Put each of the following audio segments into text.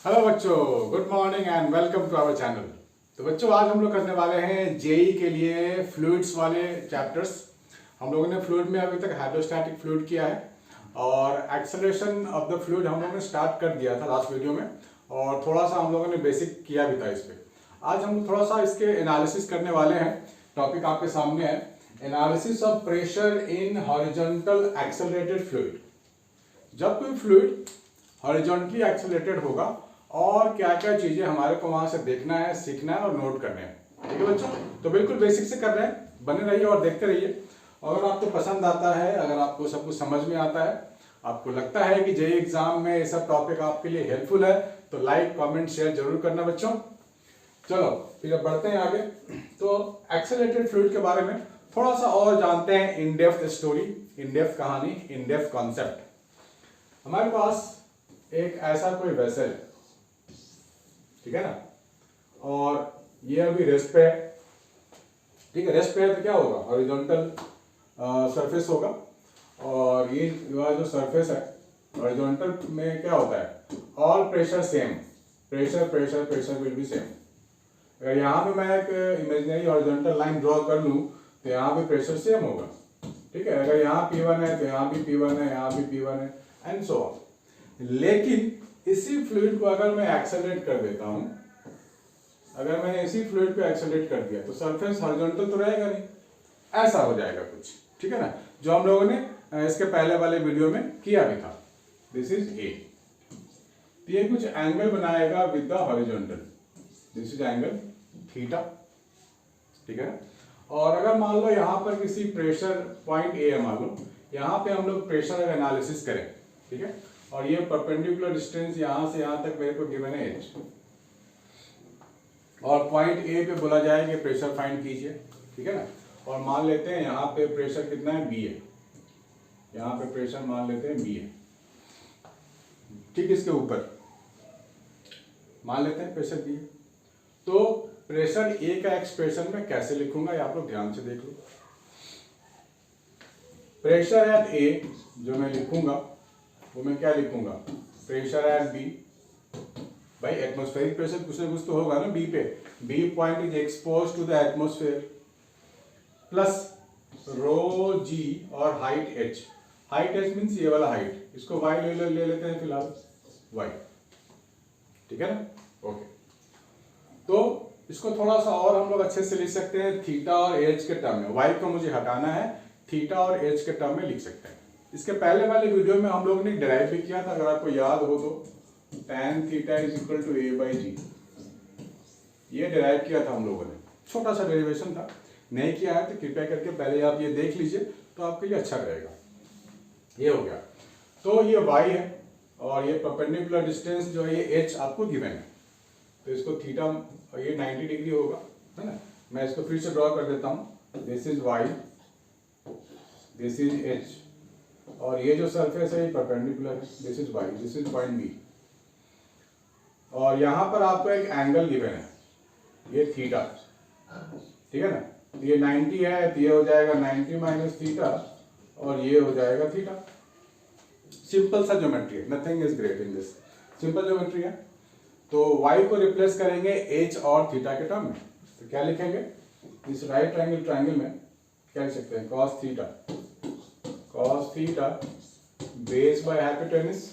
Hello बच्चों, good morning and welcome to our channel. तो बच्चों, आज हम लोग करने वाले हैं जेई के लिए फ्लूइड्स वाले चैप्टर्स। हम लोगों ने फ्लूइड में अभी तक हाइड्रोस्टैटिक फ्लूइड किया है और एक्सेलरेशन ऑफ द फ्लूइड हम लोगों ने स्टार्ट कर दिया था लास्ट वीडियो में, और थोड़ा सा हम लोगों ने बेसिक किया भी था इस पर। आज हम थोड़ा सा इसके एनालिसिस करने वाले हैं। टॉपिक आपके सामने है, analysis of pressure in horizontal accelerated fluid. जब कोई फ्लूइड हॉरिजॉन्टली एक्सेलरेटेड होगा और क्या क्या चीजें हमारे को वहां से देखना है, सीखना है और नोट करने हैं। ठीक है बच्चों, तो बिल्कुल बेसिक से कर रहे हैं, बने रहिए और देखते रहिए। अगर आपको पसंद आता है, अगर आपको सब कुछ समझ में आता है, आपको लगता है कि जेईई एग्जाम में ये सब टॉपिक आपके लिए हेल्पफुल है, तो लाइक कमेंट शेयर जरूर करना बच्चों। चलो फिर अब बढ़ते हैं आगे। तो एक्सेलरेटेड फ्लूइड के बारे में थोड़ा सा और जानते हैं, in depth story, in depth कहानी, इन डेप्थ कॉन्सेप्ट। हमारे पास एक ऐसा कोई वेसल है, ठीक है ना, और ये अभी रेस्ट पे है। ठीक है, रेस्ट पे है तो क्या होगा, हॉरिजॉन्टल सरफेस होगा, और ये जो सरफेस है हॉरिजॉन्टल में क्या होता है, all pressure same, pressure pressure pressure will be same. अगर यहाँ पे मैं एक इमेजिनरी हॉरिजॉन्टल लाइन ड्रॉ कर लूँ तो यहाँ पे प्रेशर सेम होगा। ठीक है, अगर यहाँ P1 है तो यहाँ भी P1 है, यहाँ भी P1 है, एंड सो ऑन। लेकिन इसी फ्लूइड को अगर मैं एक्सेलरेट कर देता हूं, अगर मैंने इसी फ्लूइड को एक्सेलरेट कर दिया तो सरफेस हॉरिजॉन्टल तो रहेगा नहीं, ऐसा हो जाएगा कुछ। ठीक है ना, जो हम लोगों ने इसके पहले वाले वीडियो में किया भी था। दिस इज ए, तो ये कुछ एंगल बनाएगा with the horizontal, this is angle theta. ठीक है ना, और अगर मान लो यहाँ पर किसी प्रेशर पॉइंट ए है, मान लो यहाँ पे हम लोग प्रेशर एनालिसिस करें, ठीक है, और ये परपेंडिकुलर डिस्टेंस यहां से यहां तक मेरे को गिवन है h, और पॉइंट ए पे बोला जाए कि प्रेशर फाइंड कीजिए। ठीक है ना, और मान लेते हैं यहाँ पे प्रेशर कितना है, b है। यहाँ पे प्रेशर मान लेते हैं b है। ठीक, इसके ऊपर मान लेते हैं प्रेशर b है। तो प्रेशर ए का एक्सप्रेशन में कैसे लिखूंगा, ये आप लोग ध्यान से देख लो। प्रेशर एट ए जो मैं लिखूंगा वो मैं क्या लिखूंगा, प्रेशर एट बी। भाई एटमॉस्फेरिक प्रेशर कुछ ना कुछ तो होगा ना बी पे, B point is expose to the atmosphere, plus rho g और height H. Height H means ये वाला हाइट, इसको वाई ले लेते हैं फिलहाल, वाई। ठीक है ना, ओके। तो इसको थोड़ा सा और हम लोग अच्छे से लिख सकते हैं थीटा और एच के टर्म में। वाई को मुझे हटाना है, थीटा और एच के टर्म में लिख सकते हैं। इसके पहले वाले वीडियो में हम लोगों ने डिराइव भी किया था, अगर आपको याद हो तो, tan theta is equal to a by g, ये डिराइव किया था हम लोगों ने। छोटा सा डेरिवेशन था, नहीं किया है तो कृपया करके पहले आप ये देख लीजिए, तो आपके लिए अच्छा रहेगा। ये हो गया, तो ये y है और ये परपेंडिकुलर डिस्टेंस जो है ये h आपको गिवन है, तो इसको थीटा, ये 90 डिग्री होगा, है ना। मैं इसको फिर से ड्रॉ कर देता हूँ, this is y, this is h, और ये जो सरफेस है ये परपेंडिकुलर है, this is y, this is point B, और यहां पर आपको एक एंगल गिवन है, ये थीटा। ठीक है ना, तो ये 90 है तो ये हो जाएगा 90 माइनस थीटा, और ये हो जाएगा थीटा। सिंपल सा ज्योमेट्री है, nothing is great in this, simple geometry है। तो y को रिप्लेस करेंगे h और थीटा के टर्म में, तो क्या लिखेंगे, इस राइट ट्रायंगल में क्या लिख सकते हैं, cos theta base by hypotenuse.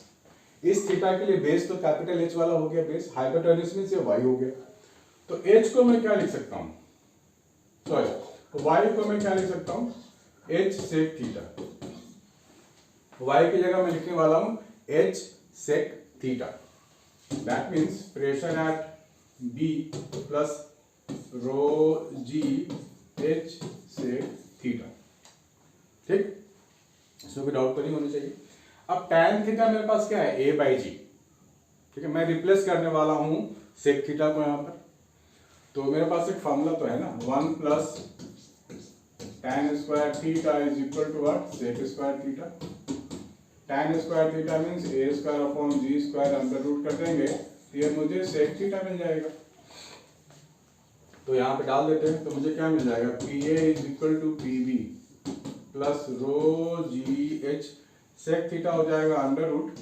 इस थीटा के लिए बेस तो कैपिटल H वाला हो गया, बेस, हाइपोटेनस में से y हो गया। तो H को मैं क्या लिख सकता हूं, सॉरी, y को मैं क्या लिख सकता हूं, H सेक थीटा। y की जगह मैं लिखने वाला हूं H sec theta. That means pressure at B plus rho g H sec theta. ठीक, इसमें कोई डाउट तो नहीं होनी चाहिए। अब tan थीटा मेरे पास क्या है, a बाई जी। ठीक है, मैं रिप्लेस करने वाला हूं सेक थीटा को यहां पर, तो मेरे पास एक फॉर्मूला तो है ना, 1 plus tan square theta is equal to what, sec square theta. tan square theta means a square upon g square, under root कर देंगे तो ये मुझे सेक थीटा मिल जाएगा। तो यहाँ पे डाल देते हैं, तो मुझे क्या मिल जाएगा, P A is equal to P B plus rho g h, sec theta हो जाएगा under root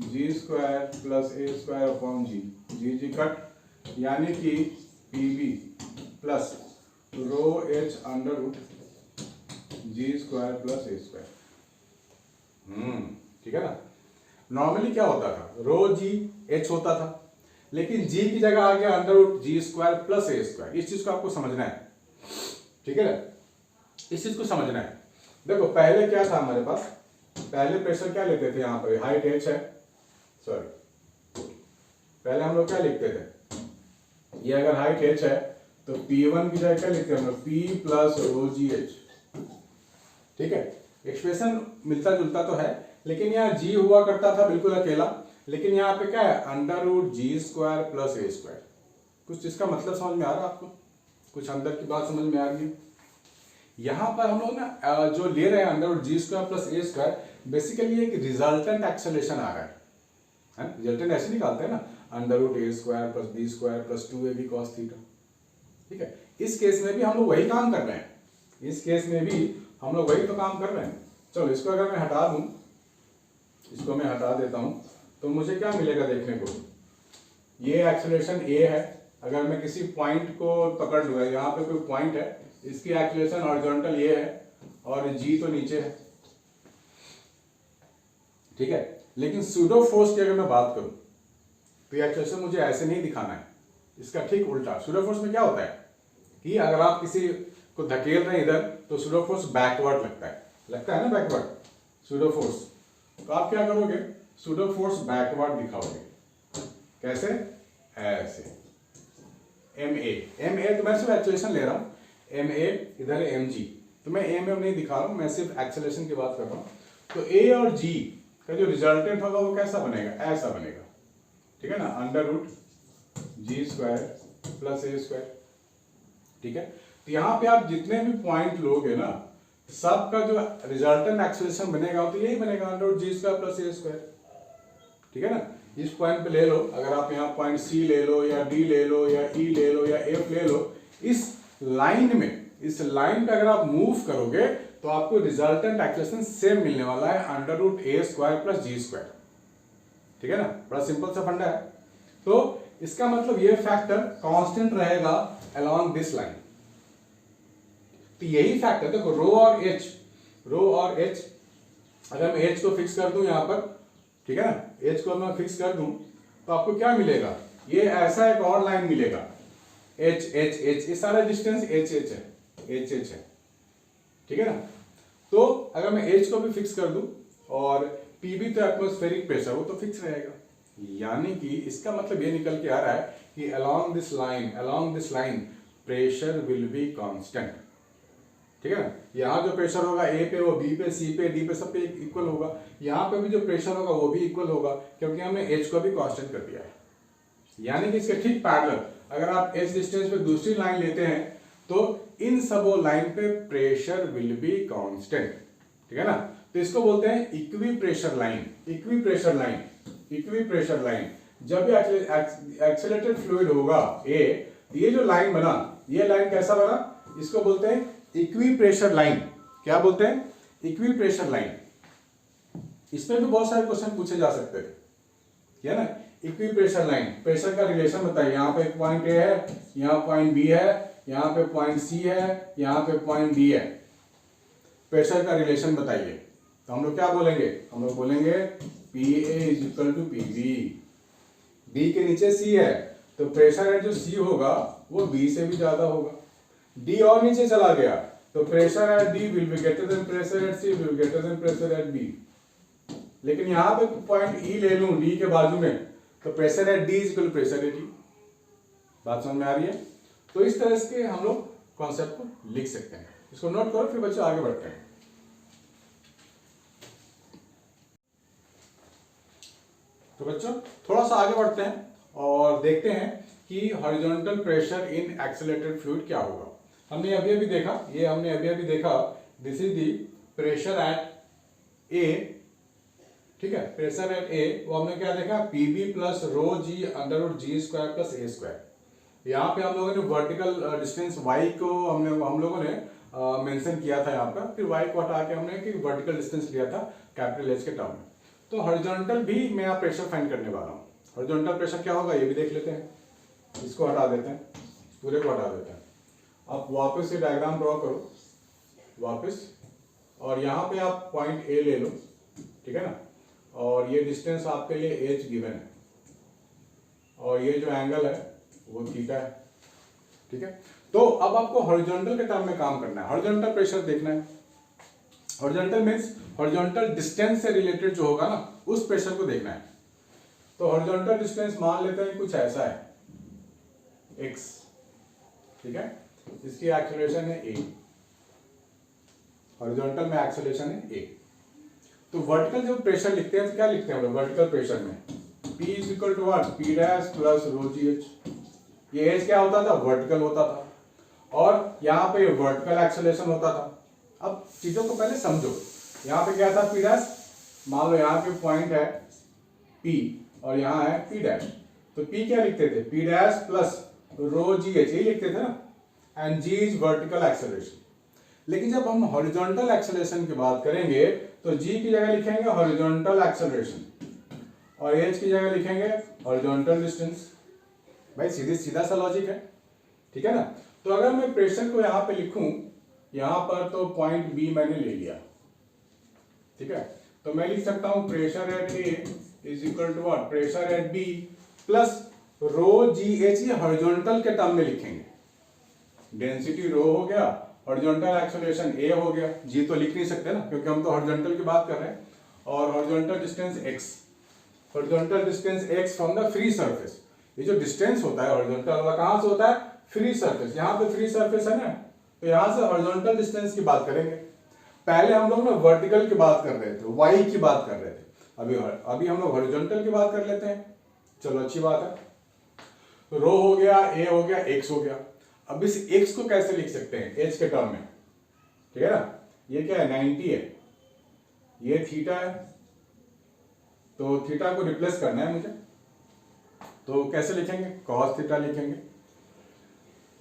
g square plus a square upon g, g cut, यानी कि P B plus rho h under root g square plus a square. ठीक है ना। Normally क्या होता था, रो जी एच होता था, लेकिन जी की जगह आ गया under root g square plus a square. इस चीज को आपको समझना है, ठीक है ना, इस चीज को समझना है। देखो पहले क्या था हमारे पास, पहले प्रेशर क्या लेते थे, यहाँ पर हाइट एच है, सॉरी पहले हम लोग क्या लिखते थे, ये अगर हाइट एच है तो P1 की जगह क्या लिखते हैं हम लोग, P plus rho g H. ठीक है, एक्सप्रेशन मिलता जुलता तो है, लेकिन यहाँ जी हुआ करता था बिल्कुल अकेला, लेकिन यहाँ पे क्या है, under root g square plus a square. कुछ इसका मतलब समझ में आ रहा है आपको, कुछ अंदर की बात समझ में आ रही है। यहाँ पर हम लोग ना जो ले रहे हैं under root g square plus a square, basically एक रिजल्टेंट एक्सेलरेशन आ रहा है, रिजल्टेंट ऐसे निकालते हैं ना, under root a square plus b square plus 2ab cos theta. ठीक है, इस केस में भी हम लोग वही काम कर रहे हैं, इस केस में भी हम लोग वही तो काम कर रहे हैं। चलो इसको अगर मैं हटा दूं, इसको मैं हटा देता हूं, तो मुझे क्या मिलेगा देखने को, ये एक्सेलरेशन ए है, अगर मैं किसी पॉइंट को पकड़ लूंगा, यहाँ पे कोई पॉइंट है, इसकी एक्सेलरेशन हॉरिजॉन्टल ये है और जी तो नीचे है। ठीक है, लेकिन सूडो फोर्स की अगर मैं बात करूं तो ये एक्सेलरेशन मुझे ऐसे नहीं दिखाना है, इसका ठीक उल्टा। सूडो फोर्स में क्या होता है कि अगर आप किसी को धकेल रहे हैं इधर, तो सूडो फोर्स बैकवर्ड लगता है ना, बैकवर्ड सूडो फोर्स। तो आप क्या करोगे, सूडो फोर्स बैकवर्ड दिखाओगे, कैसे, ऐसे एम ए, तो मैं सिर्फ एक्सेलरेशन ले रहा हूं, एम ए इधर है एम जी, तो मैं एम नहीं दिखा रहा हूं, मैं सिर्फ एक्सेलरेशन की बात कर रहा हूं। तो ए और जी का जो रिजल्टेंट होगा वो कैसा बनेगा, ऐसा बनेगा। ठीक है ना, under root g square plus a square. ठीक है, तो यहाँ पे आप जितने भी पॉइंट लोगे ना, सबका जो रिजल्टेंट एक्सेलरेशन बनेगा तो यही बनेगा, under root g square plus a square. ठीक है ना, इस पॉइंट पे ले लो, अगर आप यहाँ पॉइंट सी ले लो या डी ले लो या ई ले लो या एफ ले लो, इस लाइन में, इस लाइन पे अगर आप मूव करोगे तो आपको रिजल्टेंट एक्सेलरेशन सेम मिलने वाला है, under root a square plus ji square. ठीक है ना, बड़ा सिंपल सा फंडा है। तो इसका मतलब ये फैक्टर कांस्टेंट रहेगा अलोंग दिस लाइन। तो यही फैक्टर देखो, रो और एच, अगर मैं एच को फिक्स कर दूं यहां पर, ठीक है ना, एच को मैं फिक्स कर दूं तो आपको क्या मिलेगा, ये ऐसा एक और लाइन मिलेगा, एच एच एच, ये सारा डिस्टेंस एच एच है। ठीक है ना, तो अगर मैं एच को भी फिक्स कर दूं और पीबी तो एटमॉस्फेरिक प्रेशर, वो तो फिक्स रहेगा। यानी कि इसका मतलब ये निकल के आ रहा है कि along this line pressure will be constant. ठीक है ना, यहाँ जो प्रेशर होगा ए पे, वो बी पे, सी पे, डी पे, सब पे इक्वल होगा। यहाँ पे भी जो प्रेशर होगा वो भी इक्वल होगा, क्योंकि हमने एच को भी कांस्टेंट कर दिया है। यानी कि इसके ठीक पैरेलल अगर आप एच डिस्टेंस पे दूसरी लाइन लेते हैं तो इन सबो लाइन पे प्रेशर विल बी कांस्टेंट। ठीक है ना, तो इसको बोलते हैं इक्वी प्रेशर लाइन। जब भी एक्सेलरेटेड फ्लूइड होगा ए, ये जो लाइन बना, ये लाइन कैसा बना, इसको बोलते हैं इक्वी प्रेशर लाइन। क्या बोलते हैं, इक्वी प्रेशर लाइन। इसमें भी बहुत सारे क्वेश्चन पूछे जा सकते थे, है ना। इक्वी प्रेशर लाइन, प्रेशर का रिलेशन बताइए, यहाँ पे एक पॉइंट ए है, यहाँ पॉइंट बी है, यहाँ पे पॉइंट सी है, यहाँ पे पॉइंट डी है, प्रेशर का रिलेशन बताइए। तो हम लोग क्या बोलेंगे, हम लोग बोलेंगे P A is equal to P B. B के नीचे सी है, तो प्रेशर है जो सी होगा वो बी से भी ज्यादा होगा। डी और नीचे चला गया तो pressure at D will be greater than pressure at C, will be greater than pressure at B. लेकिन यहाँ पे पॉइंट ई ले लूं डी के बाजू में, तो pressure at D is equal to pressure at E. बात समझ में आ रही है। तो इस तरह से हम लोग कॉन्सेप्ट को लिख सकते हैं। इसको नोट करो, फिर बच्चों आगे बढ़ते हैं। तो बच्चों थोड़ा सा आगे बढ़ते हैं और देखते हैं कि horizontal pressure in accelerated fluid क्या होगा। हमने अभी देखा, this is the pressure at A. ठीक है, प्रेशर एट ए, वो हमने क्या देखा, P B plus rho g under root g square plus a square. यहाँ पे हम लोगों ने वर्टिकल डिस्टेंस वाई को हम लोगों ने मेंशन किया था यहाँ पर, फिर वाई को हटा के हमने कि वर्टिकल डिस्टेंस लिया था कैपिटल एच के टर्म में। तो हॉरिजॉन्टल भी मैं यहाँ प्रेशर फाइंड करने वाला हूँ। हॉरिजॉन्टल प्रेशर क्या होगा ये भी देख लेते हैं। इसको हटा देते हैं, पूरे को हटा देते हैं। आप वापस से डायग्राम ड्रॉ करो वापस, और यहाँ पे आप पॉइंट ए ले लो, ठीक है ना, और ये डिस्टेंस आपके लिए एच गिवन है, और ये जो एंगल है वो थीटा है, ठीक है। तो अब आपको हॉरिजॉन्टल के टर्म में काम करना है, हॉरिजॉन्टल प्रेशर देखना है। हॉरिजॉन्टल मीन्स हॉरिजॉन्टल डिस्टेंस से रिलेटेड जो होगा ना उस प्रेशर को देखना है। तो हॉरिजॉन्टल डिस्टेंस मान लेते हैं कुछ ऐसा है x, ठीक है, इसकी एक्सेलरेशन है a, हॉरिजॉन्टल में एक्सेलरेशन है a। तो वर्टिकल जो प्रेशर लिखते हैं तो क्या लिखते हैं हम लोग वर्टिकल प्रेशर में, P is equal to what, P dash plus rho g H. ये एच क्या होता था, वर्टिकल होता था, और यहाँ पे वर्टिकल एक्सेलरेशन होता था। अब चीजों को पहले समझो, यहाँ पे क्या था P डैश, मान लो यहाँ पे पॉइंट है P और यहाँ है P डैश, तो P क्या लिखते थे, P dash plus rho g H, ये लिखते थे ना, and G is vertical acceleration. लेकिन जब हम हॉरिजॉन्टल एक्सेलरेशन की बात करेंगे तो G की जगह लिखेंगे हॉरिजॉन्टल एक्सेलरेशन और H की जगह लिखेंगे हॉरिजॉन्टल डिस्टेंस। भाई सीधा सा लॉजिक है, ठीक है ना। तो अगर मैं प्रेशर को यहाँ पे लिखूं, यहाँ पर तो पॉइंट B मैंने ले लिया, ठीक है, तो मैं लिख सकता हूं pressure at A is equal to what, pressure at B plus rho g H, ये हॉरिजॉन्टल के टर्म में लिखेंगे। डेंसिटी रो हो गया, हॉरिजॉन्टल एक्सेलरेशन A हो गया, G तो लिख नहीं सकते ना क्योंकि हम तो हॉरिजॉन्टल की बात कर रहे हैं, और horizontal distance x, horizontal distance x from the free surface. ये जो डिस्टेंस होता है हॉरिजॉन्टल वाला कहां से होता है, फ्री सरफेस। यहाँ पे फ्री सरफेस है ना, तो यहाँ से हॉरिजॉन्टल डिस्टेंस की बात करेंगे। पहले हम लोग ना वर्टिकल की बात कर रहे थे, y की बात कर रहे थे, अभी हम लोग हॉरिजॉन्टल की बात कर लेते हैं। चलो अच्छी बात है, तो रो हो गया, a हो गया, x हो गया। अब इस x को कैसे लिख सकते हैं h के टर्म में, ठीक है ना, ये क्या है 90 है, ये थीटा है, तो थीटा को रिप्लेस करना है मुझे, तो कैसे लिखेंगे, cos थीटा लिखेंगे।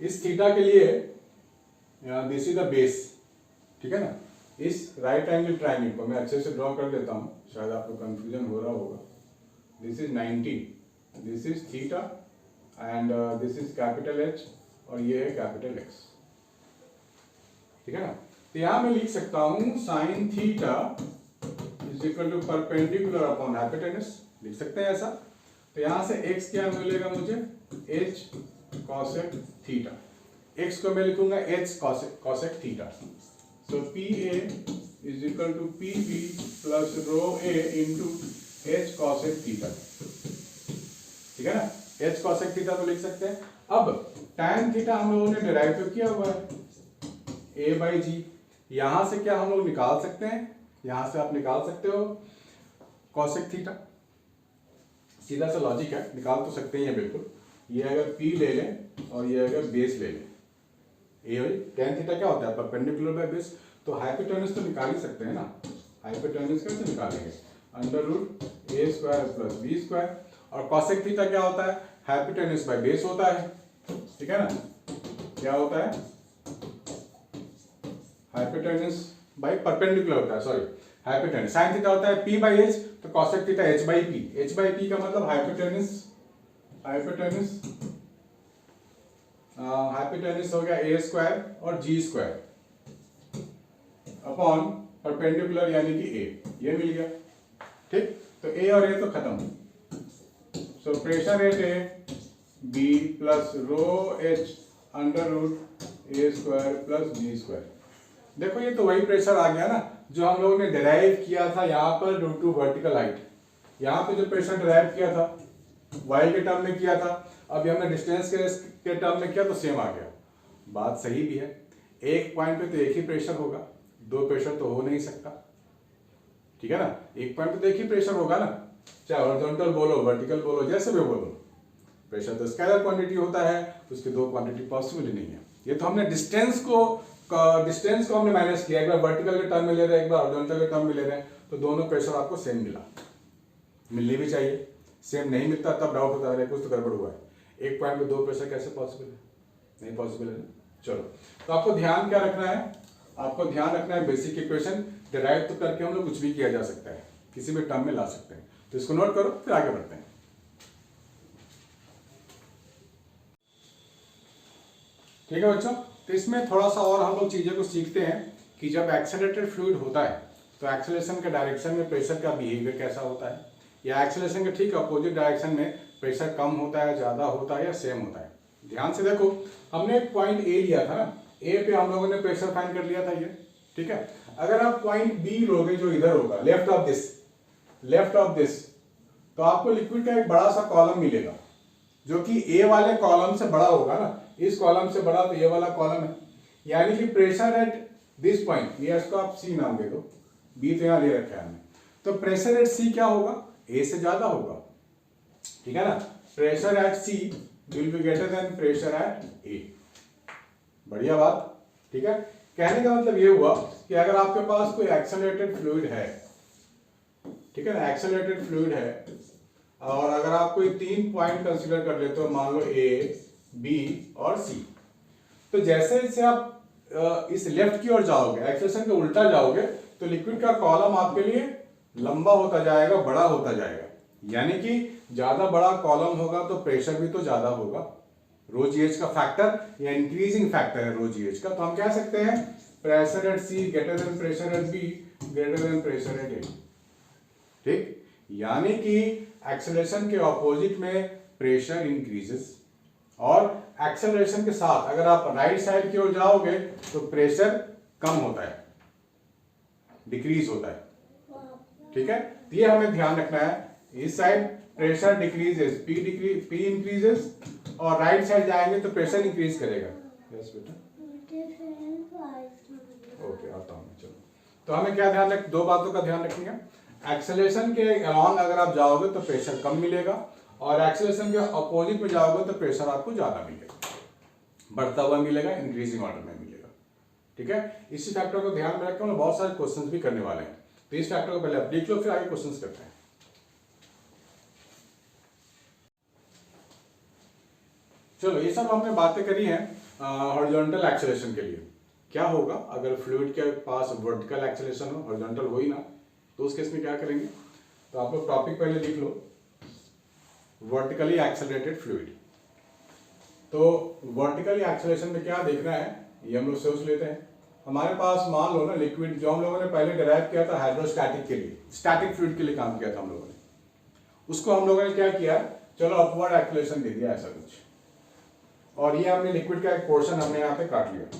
इस थीटा के लिए दिस इज द बेस, ठीक है ना। इस राइट एंगल ट्रायंगल को मैं अच्छे से ड्रॉ कर देता हूं, शायद आपको कंफ्यूजन हो रहा होगा। This is 90, this is theta and this is capital H और ये है कैपिटल X, ठीक है ना। तो यहां मैं लिख सकता हूं sine theta is equal to perpendicular upon hypotenuse, लिख सकते हैं ऐसा। तो यहां से x क्या मिलेगा मुझे, h cosec थीटा, x को मैं लिखूंगा h cosec theta. So PA is equal to PB plus rho A into h cosec theta, ठीक है ना। h cosec थीटा तो लिख सकते हैं। अब tan थीटा हम लोगों ने डिराइव तो किया हुआ है a बाई जी, यहां से क्या हम लोग निकाल सकते हैं, यहां से आप निकाल सकते हो cosec थीटा, सीधा सा लॉजिक है, निकाल तो सकते हैं बिल्कुल। ये अगर p ले लें और ये अगर बेस ले लें, tan थीटा क्या होता है, परपेंडिकुलर बाय बेस, तो हाइपोटेनस तो निकाल ही सकते हैं ना। हाइपोटेनस कैसे निकालेंगे, under root a square plus b square, और cosec थीटा क्या होता है, हाइपोटेनस बाय बेस होता है, ठीक है ना। क्या होता है, हाइपोटेनस बाय परपेंडिकुलर होता है, सॉरी हाइपोटेनस। साइन थीटा होता है p बाई h, तो cosec theta h by p, h by p का मतलब हाइपोटेनस हो गया a स्क्वायर और g स्क्वायर अपॉन परपेंडिकुलर यानी कि a, ये मिल गया, ठीक। तो a और a तो खत्म, so pressure at a b plus rho h under root a square plus b square. देखो ये तो वही प्रेशर आ गया ना जो हम लोगों ने डिराइव किया था यहाँ पर ड्यू टू वर्टिकल हाइट। यहाँ पे जो प्रेशर डिराइव किया था y के टर्म में किया था, अभी हमने डिस्टेंस के टर्म में किया तो सेम आ गया। बात सही भी है, एक पॉइंट पे तो एक ही प्रेशर होगा, दो प्रेशर तो हो नहीं सकता, ठीक है ना। एक पॉइंट पे तो एक ही प्रेशर होगा ना, चाहे हॉरिजॉन्टल बोलो वर्टिकल बोलो जैसे भी बोलो, प्रेशर तो स्केलर क्वांटिटी होता है, उसकी दो क्वांटिटी पॉसिबल ही नहीं है। ये तो हमने डिस्टेंस को हमने माइनस किया, एक बार वर्टिकल के टर्म में ले रहे हैं, एक बार हॉरिजॉन्टल के टर्म में ले रहे हैं, तो दोनों प्रेशर आपको सेम मिला, मिलनी भी चाहिए। सेम नहीं मिलता तब डाउट होता है कुछ तो गड़बड़ हुआ है। एक पॉइंट में दो प्रेशर कैसे पॉसिबल है, नहीं पॉसिबल है ना। चलो, तो आपको ध्यान क्या रखना है, आपको ध्यान रखना है बेसिक इक्वेशन डिराइव तो करके हम लोग कुछ भी किया जा सकता है, किसी भी टर्म में ला सकते हैं। तो इसको नोट करो, फिर आगे बढ़ते हैं। ठीक है बच्चों, तो इसमें थोड़ा सा और हम लोग चीज़ों को सीखते हैं कि जब एक्सेलरेटेड फ्लूइड होता है तो एक्सेलरेशन के डायरेक्शन में प्रेशर का बिहेवियर कैसा होता है, या एक्सेलरेशन के ठीक अपोजिट डायरेक्शन में प्रेशर कम होता है, ज़्यादा होता है या सेम होता है। ध्यान से देखो, हमने एक पॉइंट ए लिया था ना, ए पे हम लोगों ने प्रेशर फाइंड कर लिया था ये, ठीक है। अगर आप पॉइंट बी लोगे जो इधर होगा लेफ्ट ऑफ दिस, तो आपको लिक्विड का एक बड़ा सा कॉलम मिलेगा जो कि ए वाले कॉलम से बड़ा होगा ना, इस कॉलम से बड़ा तो ये वाला कॉलम है, यानी कि प्रेशर एट दिस पॉइंट, ये इसको आप सी नाम दे दो, बी तो यहां ले रखा है हमने, तो प्रेशर एट सी क्या होगा, ए से ज्यादा होगा, ठीक है ना। Pressure at C will be greater than pressure at A. बढ़िया बात, ठीक है। कहने का मतलब ये हुआ कि अगर आपके पास कोई एक्सेलरेटेड फ्लूइड है, ठीक है ना, एक्सेलरेटेड फ्लूइड है, और अगर आप कोई 3 पॉइंट कंसीडर कर लेते हो, मान लो ए, बी और सी, तो जैसे जैसे आप इस लेफ्ट की ओर जाओगे, एक्सेलरेशन के उल्टा जाओगे, तो लिक्विड का कॉलम आपके लिए लंबा होता जाएगा, बड़ा होता जाएगा, यानी कि ज्यादा बड़ा कॉलम होगा तो प्रेशर भी तो ज्यादा होगा। रो जीएच का फैक्टर या इंक्रीजिंग फैक्टर है रो जीएच का, तो हम कह सकते हैं pressure at C greater than pressure at B greater than pressure at A, ठीक। यानी कि एक्सेलरेशन के ऑपोजिट में प्रेशर इंक्रीजेस, और एक्सेलरेशन के साथ अगर आप राइट साइड की ओर जाओगे तो प्रेशर कम होता है, डिक्रीज होता है, ठीक है। तो ये हमें ध्यान रखना है, इस side pressure decreases, P increases, और राइट साइड जाएंगे तो प्रेशर इंक्रीज करेगा। यस बेटा, ओके आता हूँ, चलो। तो हमें क्या ध्यान रख, 2 बातों का ध्यान रखेंगे, एक्सेलरेशन के अलॉन्ग अगर आप जाओगे तो प्रेशर कम मिलेगा, और एक्सेलरेशन के अपोजिट में जाओगे तो प्रेशर आपको ज्यादा मिलेगा, बढ़ता हुआ मिलेगा, इंक्रीजिंग ऑर्डर में मिलेगा, ठीक है। इसी फैक्टर को ध्यान में रखकर हम बहुत सारे क्वेश्चंस भी करने वाले हैं, तो इस फैक्टर को पहले आप देख लो, फिर आगे क्वेश्चंस करते हैं। चलो, ये सब हमने बातें करी हैं हॉरिजॉन्टल एक्सेलरेशन के लिए। क्या होगा अगर फ्लूइड के पास वर्टिकल एक्सेलरेशन हो, हॉरिजॉन्टल हो ही ना, तो उस केस में क्या करेंगे। तो आप लोग टॉपिक पहले लिख लो, वर्टिकली एक्सेलरेटेड फ्लूइड। तो वर्टिकली एक्सेलरेशन में क्या देखना है, ये हम लोग सोच लेते हैं। हमारे पास मान लो ना लिक्विड, जो हम लोगों ने पहले डिराइव किया था हाइड्रोस्टैटिक के लिए, स्टैटिक फ्लूइड के लिए काम किया था हम लोगों ने, उसको हम लोगों ने क्या किया, चलो अपवर्ड एक्सेलरेशन दे दिया ऐसा कुछ, और ये हमने लिक्विड का एक पोर्शन हमने यहाँ पे काट लिया,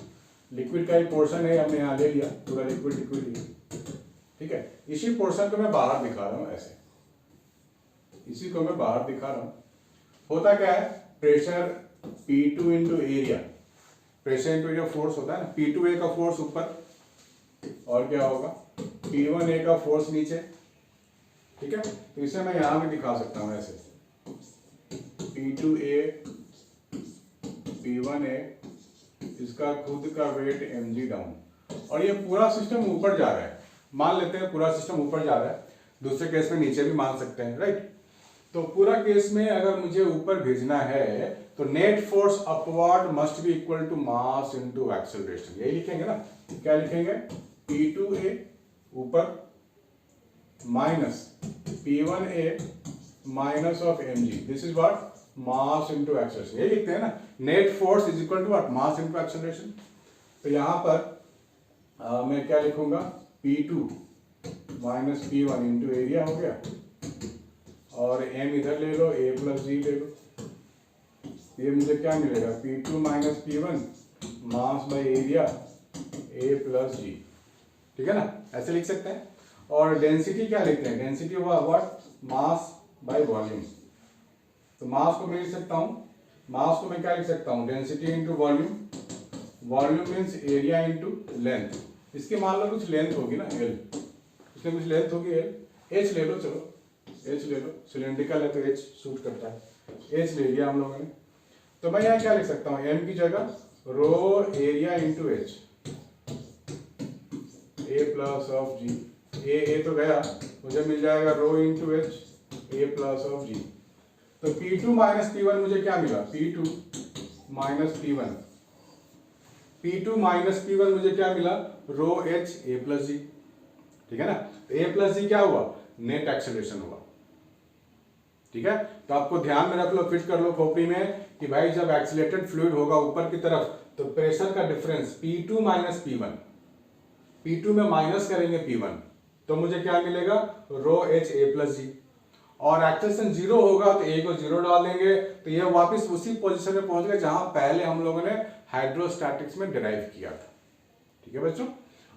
लिक्विड का एक पोर्शन है हमने यहाँ ले लिया, पूरा लिक्विड लिया, ठीक है। इसी पोर्शन को मैं बाहर दिखा रहा हूँ ऐसे, इसी को मैं बाहर दिखा रहा हूँ। होता क्या है, pressure P2 into area, pressure into area force होता है ना, P2A का फोर्स ऊपर, और क्या होगा P1A का फोर्स नीचे, ठीक है। तो इसे मैं यहां भी दिखा सकता हूं ऐसे, P2A P1A, इसका खुद का वेट mg डाउन, और ये पूरा सिस्टम ऊपर जा रहा है, मान लेते हैं पूरा सिस्टम ऊपर जा रहा है, दूसरे केस में नीचे भी मान सकते हैं, राइट। तो पूरा केस में अगर मुझे ऊपर भेजना है तो net force upward must be equal to mass into acceleration, यही लिखेंगे ना। क्या लिखेंगे, P2A ऊपर minus P1A minus of mg, this is what mass into acceleration, यही लिखते हैं ना। Net force is equal to what, mass into acceleration. तो यहां पर मैं क्या लिखूंगा, P2 minus P1 into area हो गया, और m इधर ले लो, a प्लस g ले लो, ये मुझे क्या मिलेगा, P2 minus P1 mass by area a plus g, ठीक है ना, ऐसे लिख सकते हैं। और डेंसिटी क्या लिखते हैं, डेंसिटी हुआ व्हाट, मास बाय वॉल्यूम। तो मास को मैं लिख सकता हूं, मास को मैं क्या लिख सकता हूं, density into volume, volume means area into length. इसके मान लो कुछ लेंथ होगी ना l, इसमें कुछ लेंथ होगी l, h ले लो, चलो h ले लो, सिलेंड्रिकल है तो h सूट करता है, h ले लिया हम लोगों ने। तो मैं यहाँ क्या लिख सकता हूँ, m की जगह rho area into h, a plus of g, a तो गया, मुझे मिल जाएगा rho into h, a plus of g। तो P2 माइनस P1 मुझे क्या मिला, P2 minus P1, P2 minus P1 मुझे क्या मिला, रो h a प्लस g, ठीक है ना। तो a प्लस g क्या हुआ, नेट एक्सेलरेशन होगा। ठीक है, तो आपको ध्यान में रख लो, फिट कर लो खोपड़ी में कि भाई जब एक्सीलरेटेड फ्लूइड होगा ऊपर की तरफ तो प्रेशर का difference P2 minus P1, P2 में माइनस करेंगे P1 तो मुझे क्या मिलेगा, रो एच ए प्लस जी। और एक्सेलरेशन जीरो होगा तो ए को जीरो डाल देंगे तो ये वापस उसी पोजीशन में पहुंच गए जहां पहले हम लोगों ने हाइड्रोस्टैटिक्स में डिराइव किया था। ठीक है बच्चों,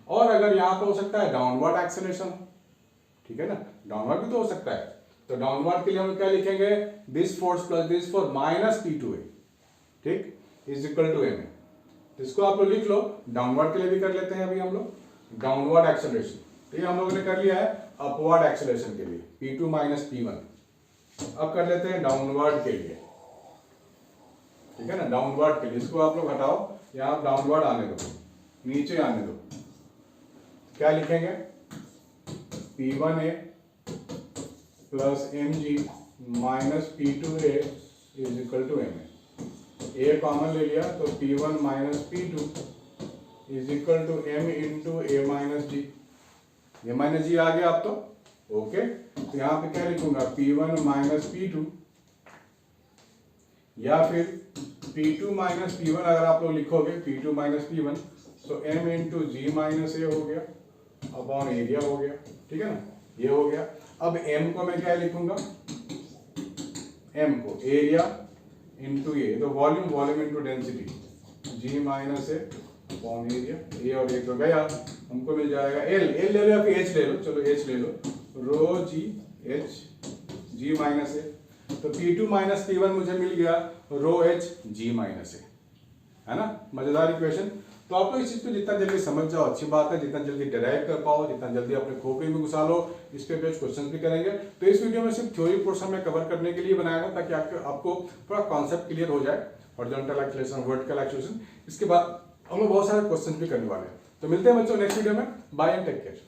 और अगर यहां पे हो सकता है डाउनवर्ड एक्सेलरेशन, ठीक है ना, डाउनवर्ड भी तो हो सकता है, तो डाउनवर्ड के लिए हम क्या लिखेंगे, this force plus this force minus P2A, ठीक, इज इक्वल टू एम। इसको आप लोग लिख लो, डाउनवर्ड के लिए भी कर लेते हैं अभी हम लोग, डाउनवर्ड एक्सेलरेशन। तो ये हम लोगों ने कर लिया है अपवर्ड एक्सेलरेशन के लिए P2 माइनस P1। अब कर लेते हैं डाउनवर्ड के लिए, ठीक है ना, डाउनवर्ड के लिए इसको आप लोग हटाओ, यहां डाउनवर्ड आने दो, नीचे आने दो, क्या लिखेंगे, P1A plus mg minus P2A is equal to ma। A common ले लिया तो P1 minus P2 is equal to m into A minus G. A minus G आ गया आप तो ओके, तो यहाँ पे क्या लिखूंगा, P1 माइनस P2 या फिर P2 माइनस P1 अगर आप लोग लिखोगे P2 माइनस P1 तो m इंटू जी माइनस ए हो गया अपॉन एरिया हो गया। ठीक है ना, ये हो गया। अब m को मैं क्या लिखूंगा, m को एरिया इंटू ए, तो वॉल्यूम, वॉल्यूम इंटू डेंसिटी, जी माइनस ए अपॉन एरिया, ए और ए तो गया, हमको मिल जाएगा एल, एल ले लो या फिर एच ले लो, चलो एच ले लो, रो जी एच जी माइनस ए, तो P2 माइनस P1 मुझे मिल गया रो एच जी माइनस ए, है ना, मजेदार इक्वेशन। तो आप लोग इस चीज को जितना जल्दी समझ जाओ अच्छी बात है, जितना जल्दी डिराइव कर पाओ, जितना जल्दी अपने खोपड़ी में घुसा लो, इस पे बेस्ड क्वेश्चन भी करेंगे। तो इस वीडियो में सिर्फ थ्योरी पोर्शन में कवर करने के लिए बनाया था ताकि आपको थोड़ा कॉन्सेप्ट क्लियर हो जाए, हॉरिजॉन्टल एक्सेलरेशन, वर्टिकल एक्सेलरेशन। इसके बाद हम लोग बहुत सारे क्वेश्चन भी करने वाले हैं। तो मिलते हैं बच्चों नेक्स्ट वीडियो में, बाय एंड टेक केयर।